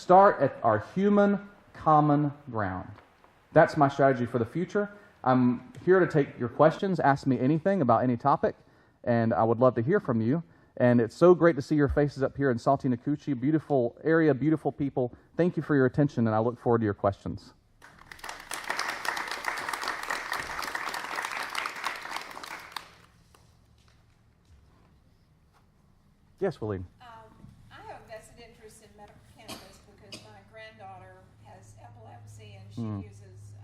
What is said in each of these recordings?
Start at our human common ground. That's my strategy for the future. I'm here to take your questions. Ask me anything about any topic, and I would love to hear from you. And it's so great to see your faces up here in Sautee, Nacoochee. Beautiful area, beautiful people. Thank you for your attention, and I look forward to your questions. Yes, Willie. I have a vested interest in medical cannabis because my granddaughter has epilepsy and she uses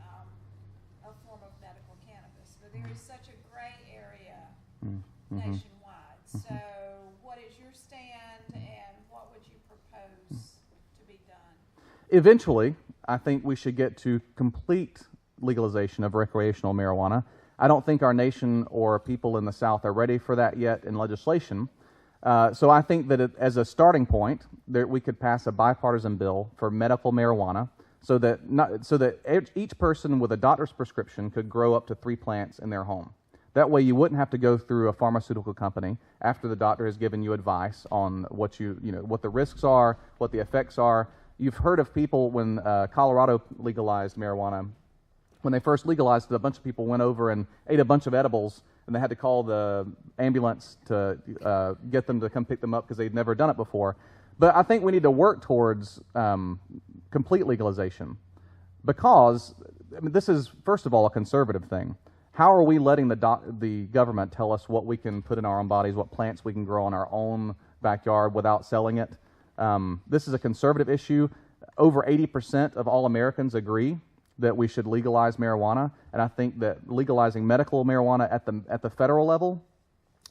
a form of medical cannabis. But there is such a gray area nationwide. So what is your stand and what would you propose to be done? Eventually, I think we should get to complete legalization of recreational marijuana. I don't think our nation or people in the South are ready for that yet in legislation. So I think that as a starting point, we could pass a bipartisan bill for medical marijuana so that each person with a doctor's prescription could grow up to 3 plants in their home. That way you wouldn't have to go through a pharmaceutical company after the doctor has given you advice on what what the risks are, what the effects are. You've heard of people when Colorado legalized marijuana. When they first legalized it, a bunch of people went over and ate a bunch of edibles, and they had to call the ambulance to get them to come pick them up because they'd never done it before. But I think we need to work towards complete legalization because this is, first of all, a conservative thing. How are we letting the government tell us what we can put in our own bodies, what plants we can grow in our own backyard without selling it? This is a conservative issue. Over 80% of all Americans agree that we should legalize marijuana, and I think that legalizing medical marijuana at the federal level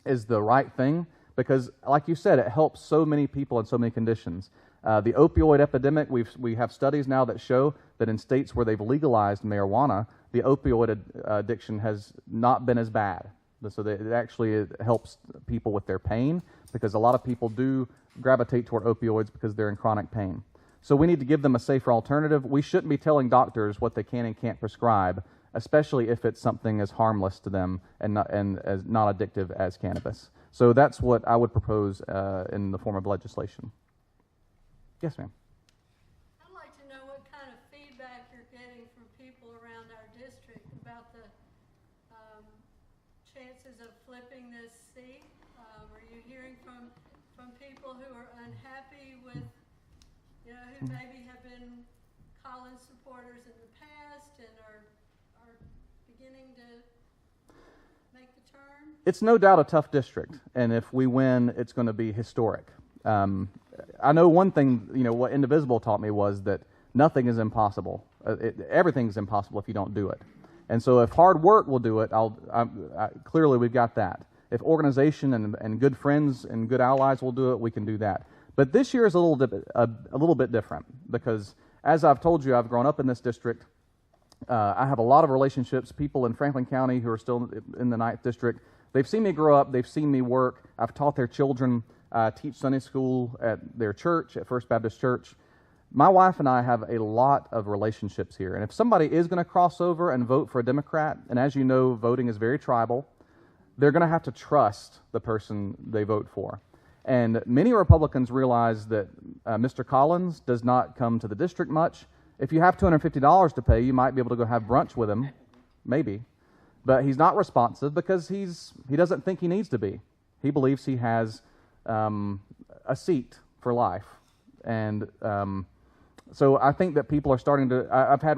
is the right thing because, like you said, it helps so many people in so many conditions. The opioid epidemic, we have studies now that show that in states where they've legalized marijuana, the opioid addiction has not been as bad. So that it actually helps people with their pain because a lot of people do gravitate toward opioids because they're in chronic pain. So we need to give them a safer alternative. We shouldn't be telling doctors what they can and can't prescribe, especially if it's something as harmless to them and as not addictive as cannabis. So that's what I would propose in the form of legislation. Yes, ma'am. I'd like to know what kind of feedback you're getting from people around our district about the chances of flipping this seat. Are you hearing from people who are unhappy with who maybe have been Collins supporters in the past and are beginning to make the turn? It's no doubt a tough district, and if we win, it's going to be historic. I know one thing, what Indivisible taught me was that nothing is impossible. Everything's impossible if you don't do it. And so if hard work will do it, clearly we've got that. If organization and good friends and good allies will do it, we can do that. But this year is a little bit different because, as I've told you, I've grown up in this district. I have a lot of relationships, people in Franklin County who are still in the 9th District. They've seen me grow up. They've seen me work. I've taught their children, teach Sunday school at their church, at First Baptist Church. My wife and I have a lot of relationships here. And if somebody is going to cross over and vote for a Democrat, and as you know, voting is very tribal, they're going to have to trust the person they vote for. And many Republicans realize that Mr. Collins does not come to the district much. If you have $250 to pay, you might be able to go have brunch with him, maybe. But he's not responsive because he doesn't think he needs to be. He believes he has a seat for life. And so I think that people are starting to... I've had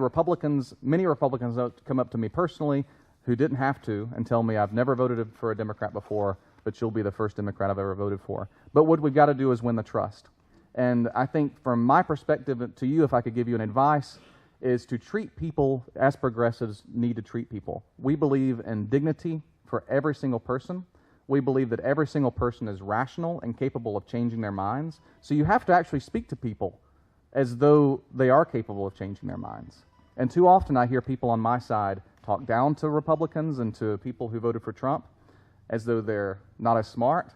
many Republicans come up to me personally who didn't have to and tell me, I've never voted for a Democrat before, but you'll be the first Democrat I've ever voted for. But what we've got to do is win the trust. And I think from my perspective to you, if I could give you an advice, is to treat people as progressives need to treat people. We believe in dignity for every single person. We believe that every single person is rational and capable of changing their minds. So you have to actually speak to people as though they are capable of changing their minds. And too often I hear people on my side talk down to Republicans and to people who voted for Trump as though they're not as smart.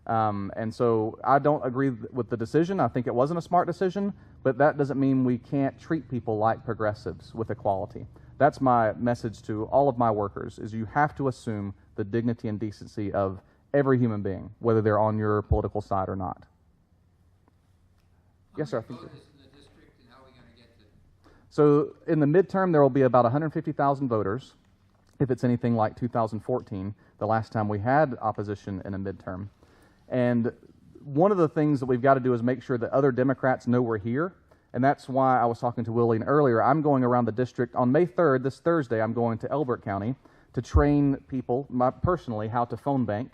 And so I don't agree with the decision. I think it wasn't a smart decision, but that doesn't mean we can't treat people like progressives with equality. That's my message to all of my workers, is you have to assume the dignity and decency of every human being, whether they're on your political side or not. Yes, sir. I think voters in the district So in the midterm, there will be about 150,000 voters, if it's anything like 2014, the last time we had opposition in a midterm. And one of the things that we've got to do is make sure that other Democrats know we're here. And that's why I was talking to Willie earlier. I'm going around the district on May 3rd, this Thursday. I'm going to Elbert County to train people, personally, how to phone bank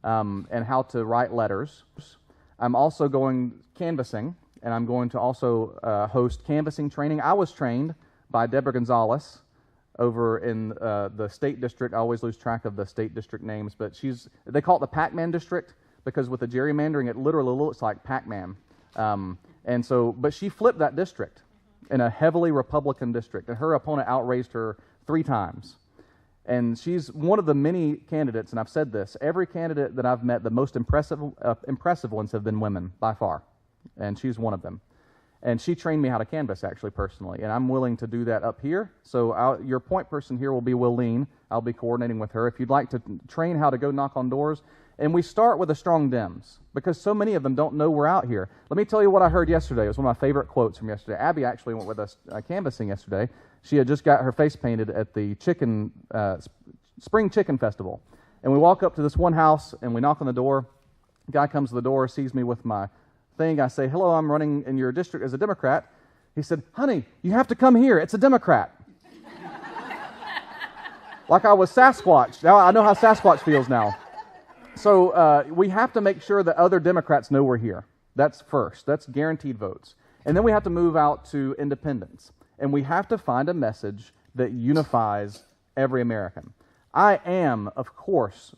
and how to write letters. I'm also going canvassing, and I'm going to also host canvassing training. I was trained by Deborah Gonzalez over in the state district. I always lose track of the state district names, but they call it the Pac-Man district because with the gerrymandering, it literally looks like Pac-Man. But she flipped that district in a heavily Republican district, and her opponent outraised her 3 times. And she's one of the many candidates, and I've said this, every candidate that I've met, the most impressive ones have been women, by far. And she's one of them. And she trained me how to canvass, actually, personally. And I'm willing to do that up here. So your point person here will be Willene. I'll be coordinating with her. If you'd like to train how to go knock on doors. And we start with the strong Dems, because so many of them don't know we're out here. Let me tell you what I heard yesterday. It was one of my favorite quotes from yesterday. Abby actually went with us canvassing yesterday. She had just got her face painted at the Spring Chicken Festival. And we walk up to this one house, and we knock on the door. The guy comes to the door, sees me with my thing. I say, hello, I'm running in your district as a Democrat. He said, honey, you have to come here. It's a Democrat. Like I was Sasquatch. Now I know how Sasquatch feels now. So we have to make sure that other Democrats know we're here. That's first. That's guaranteed votes. And then we have to move out to independents. And we have to find a message that unifies every American. I am, of course,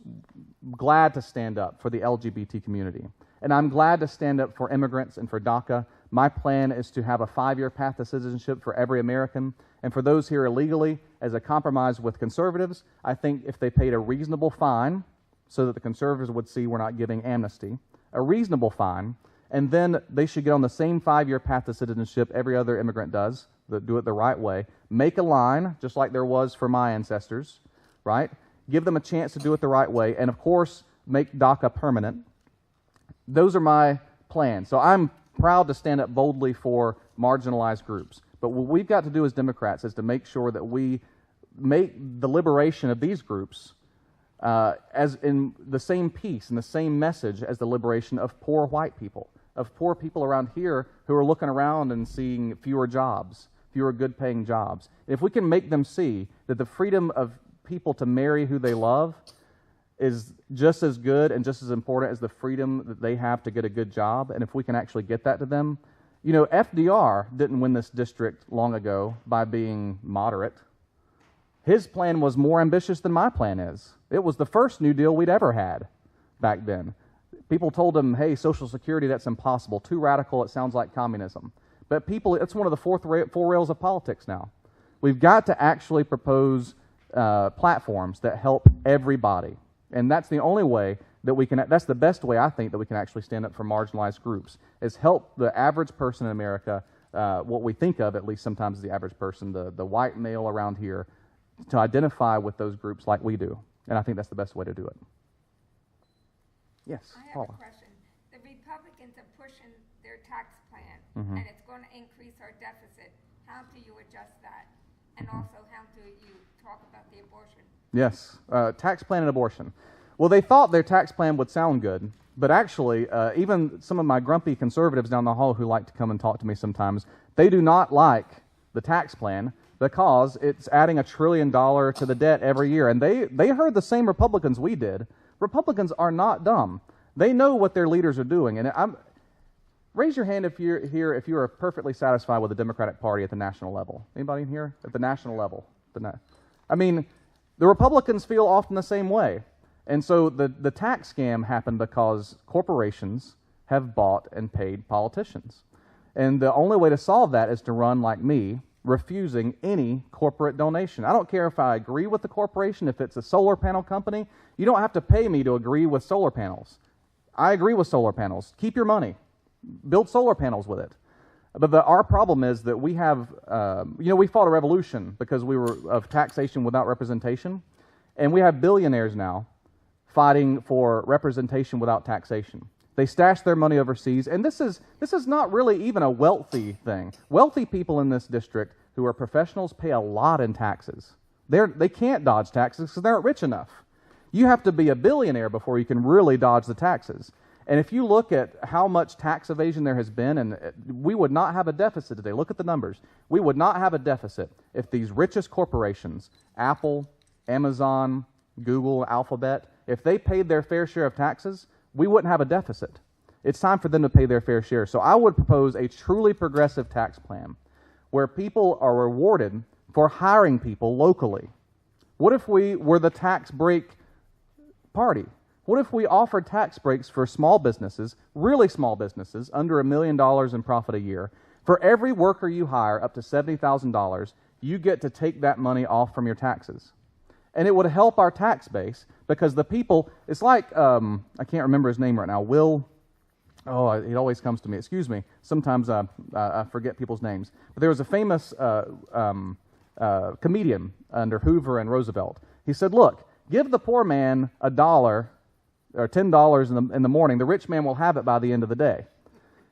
glad to stand up for the LGBT community. And I'm glad to stand up for immigrants and for DACA. My plan is to have a 5-year path to citizenship for every American. And for those here illegally, as a compromise with conservatives, I think if they paid a reasonable fine, so that the conservatives would see we're not giving amnesty, a reasonable fine, and then they should get on the same 5-year path to citizenship every other immigrant does, that do it the right way. Make a line, just like there was for my ancestors, right? Give them a chance to do it the right way, and of course, make DACA permanent. Those are my plans. So I'm proud to stand up boldly for marginalized groups. But what we've got to do as Democrats is to make sure that we make the liberation of these groups as in the same peace and the same message as the liberation of poor white people, of poor people around here who are looking around and seeing fewer jobs, fewer good-paying jobs. If we can make them see that the freedom of people to marry who they love is just as good and just as important as the freedom that they have to get a good job, and if we can actually get that to them. You know, FDR didn't win this district long ago by being moderate. His plan was more ambitious than my plan is. It was the first New Deal we'd ever had back then. People told him, hey, Social Security, that's impossible. Too radical, it sounds like communism. But people, it's one of the four rails of politics now. We've got to actually propose platforms that help everybody. And that's the only way that we can, that's the best way I think that we can actually stand up for marginalized groups, is help the average person in America, what we think of at least sometimes as the average person, the white male around here, to identify with those groups like we do. And I think that's the best way to do it. Yes, I have Paula. a question. The Republicans are pushing their tax plan, Mhm. and it's going to increase our deficit. How do you adjust that? And also, how do you talk about the abortion? Yes, tax plan and abortion. Well, they thought their tax plan would sound good, but actually, even some of my grumpy conservatives down the hall who like to come and talk to me sometimes, they do not like the tax plan because it's adding $1 trillion to the debt every year. And they heard the same Republicans we did. Republicans are not dumb. They know what their leaders are doing. And raise your hand if you're here, if you are perfectly satisfied with the Democratic Party at the national level. Anybody in here? At the national level. I mean, the Republicans feel often the same way. And so the tax scam happened because corporations have bought and paid politicians. And the only way to solve that is to run like me, refusing any corporate donation. I don't care if I agree with the corporation, if it's a solar panel company. You don't have to pay me to agree with solar panels. I agree with solar panels. Keep your money. Build solar panels with it. But our problem is that we have, we fought a revolution because we were of taxation without representation. And we have billionaires now fighting for representation without taxation. They stash their money overseas, and this is not really even a wealthy thing. Wealthy people in this district who are professionals pay a lot in taxes. They can't dodge taxes because they aren't rich enough. You have to be a billionaire before you can really dodge the taxes. And if you look at how much tax evasion there has been, and we would not have a deficit today. Look at the numbers. We would not have a deficit if these richest corporations, Apple, Amazon, Google, Alphabet, if they paid their fair share of taxes, we wouldn't have a deficit. It's time for them to pay their fair share. So I would propose a truly progressive tax plan where people are rewarded for hiring people locally. What if we were the tax break party? What if we offered tax breaks for small businesses, really small businesses, under $1 million in profit a year? For every worker you hire up to $70,000, you get to take that money off from your taxes. And it would help our tax base because the people, it's like, I can't remember his name right now, it always comes to me, excuse me. Sometimes I forget people's names. But there was a famous comedian under Hoover and Roosevelt. He said, look, give the poor man $1 or $10 in the morning, the rich man will have it by the end of the day.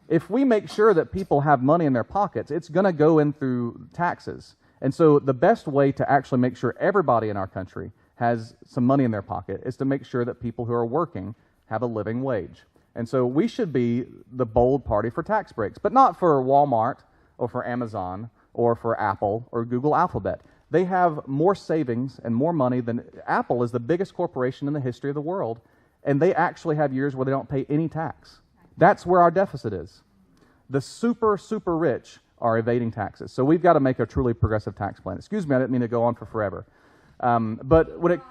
If we make sure that people have money in their pockets, it's going to go in through taxes. And so the best way to actually make sure everybody in our country has some money in their pocket is to make sure that people who are working have a living wage. And so we should be the bold party for tax breaks, but not for Walmart or for Amazon or for Apple or Google Alphabet. They have more savings and more money than Apple is the biggest corporation in the history of the world, and they actually have years where they don't pay any tax. That's where our deficit is. The super, super rich are evading taxes. So we've got to make a truly progressive tax plan. Excuse me, I didn't mean to go on for forever. But when it...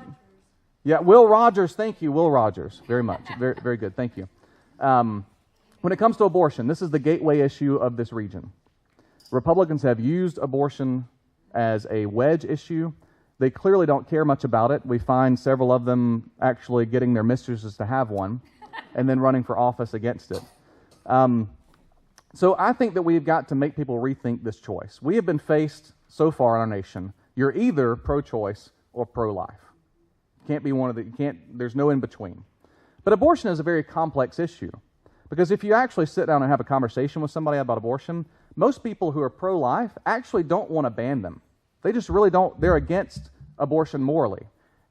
Yeah, Will Rogers, thank you, Will Rogers, very much. Very, very good, thank you. When it comes to abortion, this is the gateway issue of this region. Republicans have used abortion as a wedge issue. They clearly don't care much about it. We find several of them actually getting their mistresses to have one and then running for office against it. So I think that we've got to make people rethink this choice. We have been faced so far in our nation. You're either pro-choice or pro-life. Can't be one of the, there's no in between. But abortion is a very complex issue because if you actually sit down and have a conversation with somebody about abortion, most people who are pro-life actually don't want to ban them. They just really don't, they're against abortion morally.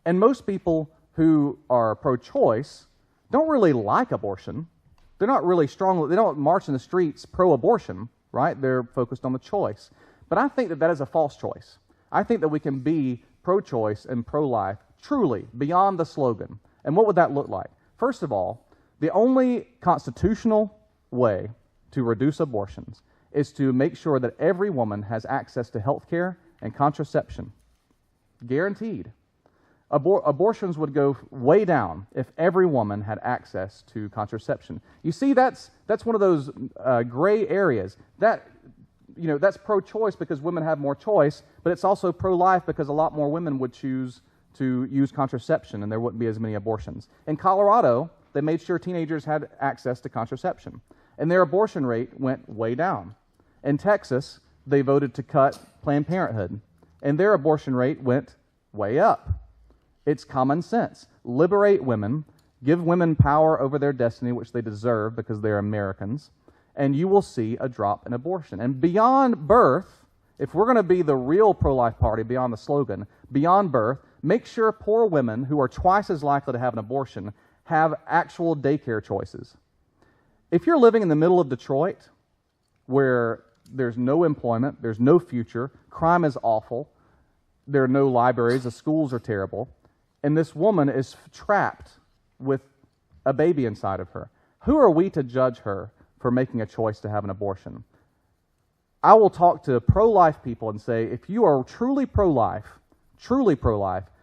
And most people who are pro-choice don't really like abortion. They're not really strong, they don't march in the streets pro-abortion, right? They're focused on the choice. But I think that that is a false choice. I think that we can be pro-choice and pro-life truly beyond the slogan. And what would that look like? First of all, the only constitutional way to reduce abortions is to make sure that every woman has access to health care and contraception. Guaranteed. Abortions would go way down if every woman had access to contraception. You see, that's one of those gray areas. That's pro-choice because women have more choice, but it's also pro-life because a lot more women would choose to use contraception and there wouldn't be as many abortions. In Colorado, they made sure teenagers had access to contraception, and their abortion rate went way down. In Texas, they voted to cut Planned Parenthood, and their abortion rate went way up. It's common sense. Liberate women, give women power over their destiny, which they deserve because they're Americans, and you will see a drop in abortion. And beyond birth, if we're going to be the real pro-life party beyond the slogan, beyond birth, make sure poor women who are twice as likely to have an abortion have actual daycare choices. If you're living in the middle of Detroit, where there's no employment, there's no future, crime is awful, there are no libraries, the schools are terrible, and this woman is trapped with a baby inside of her, who are we to judge her for making a choice to have an abortion? I will talk to pro-life people and say, if you are truly pro-life,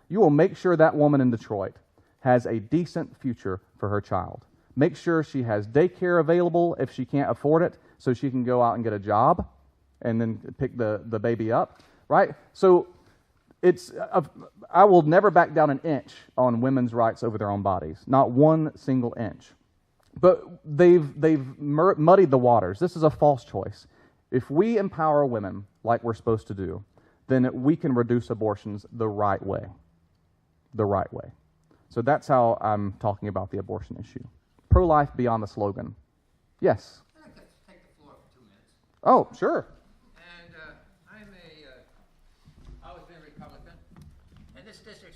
you will make sure that woman in Detroit has a decent future for her child. Make sure she has daycare available if she can't afford it, so she can go out and get a job and then pick the baby up, right? So I will never back down an inch on women's rights over their own bodies, not one single inch. But they've muddied the waters. This is a false choice. If we empower women like we're supposed to do, then we can reduce abortions the right way. The right way. So that's how I'm talking about the abortion issue. Pro-life beyond the slogan. Yes? I'd like to take the floor for 2 minutes. Oh, sure. And I'm a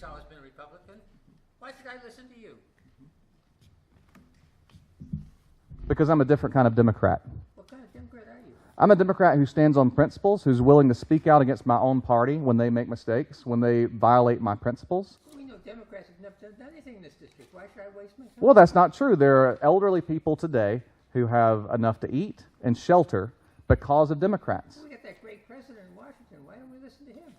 always been a Republican. Why should I listen to you? Because I'm a different kind of Democrat. What kind of Democrat are you? I'm a Democrat who stands on principles, who's willing to speak out against my own party when they make mistakes, when they violate my principles. Well, we know Democrats have never done anything in this district. Why should I waste my time? Well, that's not true. There are elderly people today who have enough to eat and shelter because of Democrats. We got that great president in Washington. Why don't we listen to him?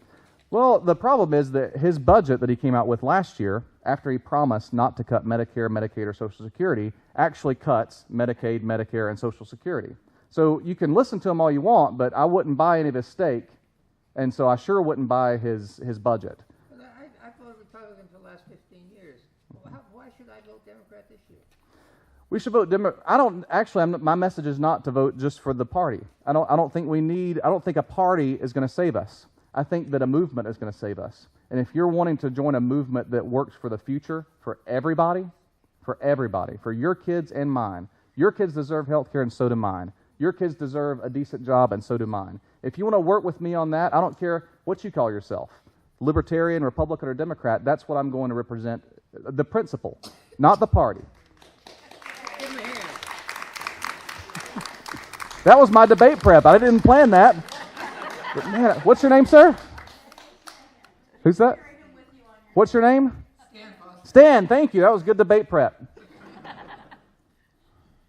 Well, the problem is that his budget that he came out with last year, after he promised not to cut Medicare, Medicaid, or Social Security, actually cuts Medicaid, Medicare, and Social Security. So you can listen to him all you want, but I wouldn't buy any of his steak, and so I sure wouldn't buy his budget. Well, I voted Republican for the last 15 years. Well, why should I vote Democrat this year? We should vote Democrat. My message is not to vote just for the party. I don't think a party is going to save us. I think that a movement is going to save us. And if you're wanting to join a movement that works for the future, for everybody, for your kids and mine, your kids deserve health care and so do mine. Your kids deserve a decent job and so do mine. If you want to work with me on that, I don't care what you call yourself, Libertarian, Republican, or Democrat, that's what I'm going to represent, the principle, not the party. Give him a hand. That was my debate prep. I didn't plan that. But man, what's your name, sir? Who's that? What's your name? Stan, thank you. That was good debate prep.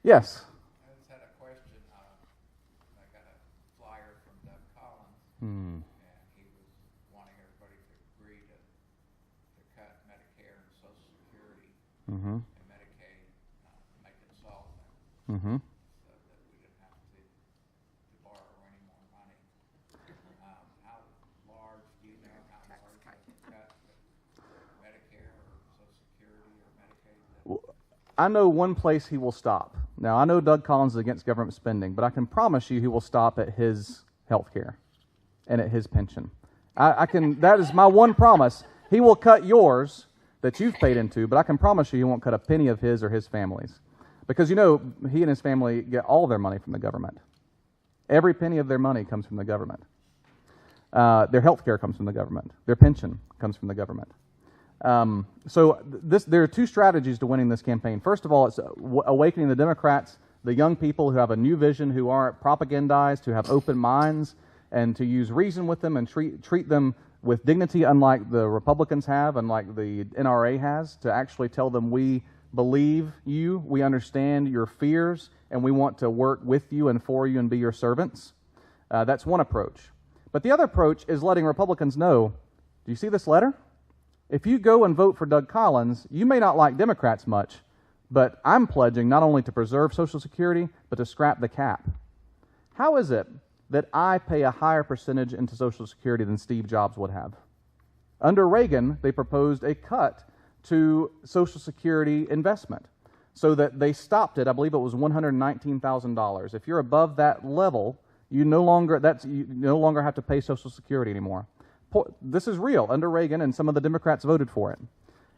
Yes. I just had a question. I got a flyer from Doug Collins, and he was wanting everybody to agree to cut Medicare and Social Security and Medicaid, make it solvent, so that we didn't have to borrow any more money. How large do you know how large they can cut Medicare or Social Security or Medicaid? I know one place he will stop. Now, I know Doug Collins is against government spending, but I can promise you he will stop at his health care and at his pension. That is my one promise. He will cut yours that you've paid into, but I can promise you he won't cut a penny of his or his family's. Because, he and his family get all their money from the government. Every penny of their money comes from the government. Their health care comes from the government. Their pension comes from the government. There are two strategies to winning this campaign. First of all, it's awakening the Democrats, the young people who have a new vision, who aren't propagandized, who have open minds, and to use reason with them and treat them with dignity, unlike the Republicans have, unlike the NRA has, to actually tell them we believe you, we understand your fears, and we want to work with you and for you and be your servants. That's one approach. But the other approach is letting Republicans know, do you see this letter? If you go and vote for Doug Collins, you may not like Democrats much, but I'm pledging not only to preserve Social Security, but to scrap the cap. How is it that I pay a higher percentage into Social Security than Steve Jobs would have? Under Reagan, they proposed a cut to Social Security investment so that they stopped it. I believe it was $119,000. If you're above that level, you no longer have to pay Social Security anymore. This is real. Under Reagan, and some of the Democrats voted for it.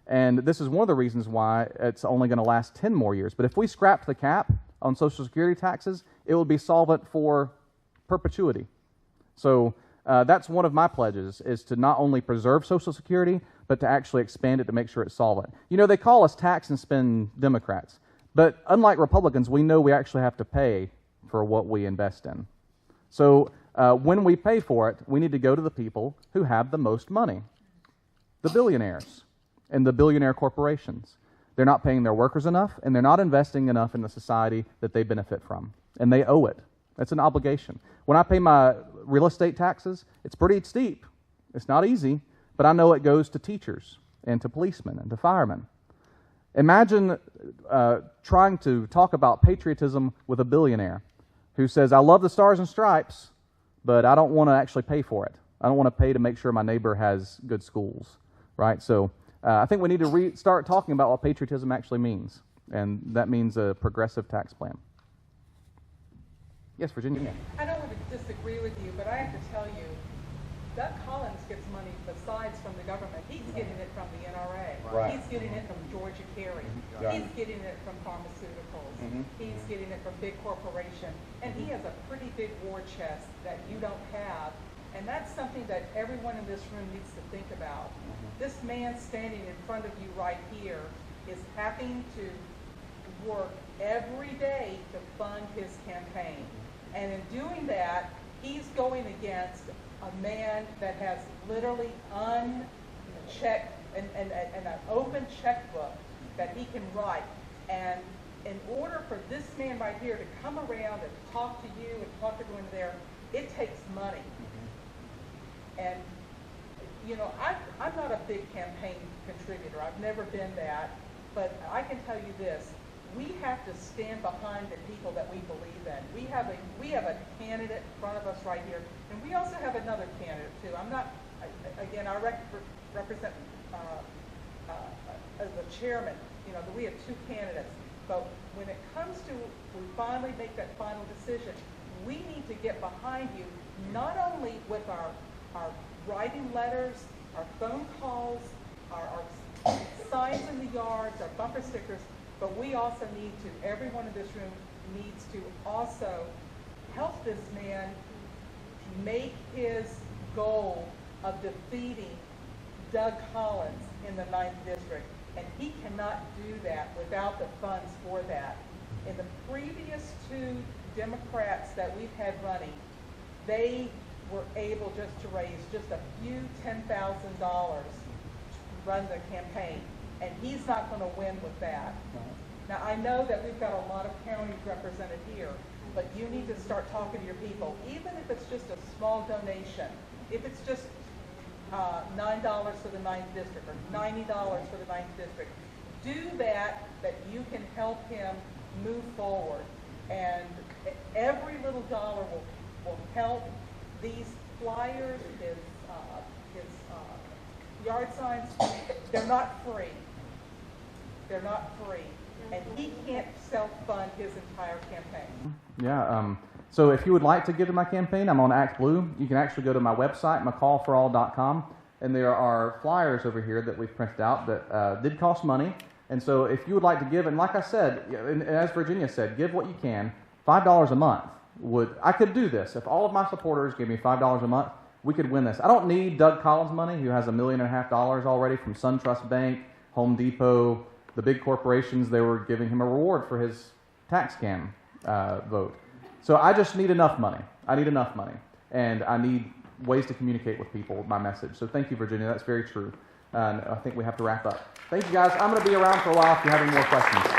And this is one of the reasons why it's only going to last 10 more years. But if we scrapped the cap on Social Security taxes, it would be solvent for perpetuity. So that's one of my pledges, is to not only preserve Social Security, but to actually expand it to make sure it's solvent. They call us tax and spend Democrats. But unlike Republicans, we know we actually have to pay for what we invest in. So when we pay for it, we need to go to the people who have the most money, the billionaires and the billionaire corporations. They're not paying their workers enough, and they're not investing enough in the society that they benefit from, and they owe it. That's an obligation. When I pay my real estate taxes, it's pretty steep. It's not easy, but I know it goes to teachers and to policemen and to firemen. Imagine trying to talk about patriotism with a billionaire who says, I love the Stars and Stripes, but I don't want to actually pay for it. I don't want to pay to make sure my neighbor has good schools, right? So I think we need to start talking about what patriotism actually means, and that means a progressive tax plan. Yes, Virginia. I don't want to disagree with you, but I have to tell you, Doug Collins gets money besides from the government. He's getting it from the NRA. Right. He's getting it from Georgia Carey. Right. He's getting it from pharmaceuticals. He's getting it from big corporation. And he has a pretty big war chest that you don't have And that's something that everyone in this room needs to think about. This man standing in front of you right here is having to work every day to fund his campaign. And in doing that, he's going against a man that has literally unchecked and an open checkbook that he can write. And in order for this man right here to come around and talk to you and talk to everyone there, it takes money. And, you know, I'm not a big campaign contributor. I've never been that. But I can tell you this. We have to stand behind the people that we believe in. We have a candidate in front of us right here. And we also have another candidate, too. I represent as the chairman, you know, we have two candidates. But when it comes to, we finally make that final decision, we need to get behind you, not only with our writing letters, our phone calls, our signs in the yards, our bumper stickers, but we also need to, everyone in this room needs to also help this man make his goal of defeating Doug Collins in the 9th District. And he cannot do that without the funds for that. In the previous two Democrats that we've had running, they were able just to raise just a few $10,000 to run the campaign. And he's not going to win with that. Now, I know that we've got a lot of counties represented here, but you need to start talking to your people, even if it's just a small donation. If it's just $9 for the 9th District or $90 for the 9th District, do that you can help him move forward. And every little dollar will help. These flyers, his yard signs, they're not free. They're not free. And he can't self-fund his entire campaign. Yeah, so if you would like to give to my campaign, I'm on ActBlue. You can actually go to my website, McCallforall.com, and there are flyers over here that we've printed out that did cost money. And so if you would like to give, and like I said, and as Virginia said, give what you can. $5 a month I could do this. If all of my supporters gave me $5 a month, we could win this. I don't need Doug Collins' money, who has $1.5 million already from SunTrust Bank, Home Depot, the big corporations. They were giving him a reward for his tax scam vote. So I just need enough money. I need enough money. And I need ways to communicate with people with my message. So thank you, Virginia. That's very true. And I think we have to wrap up. Thank you, guys. I'm going to be around for a while if you have any more questions.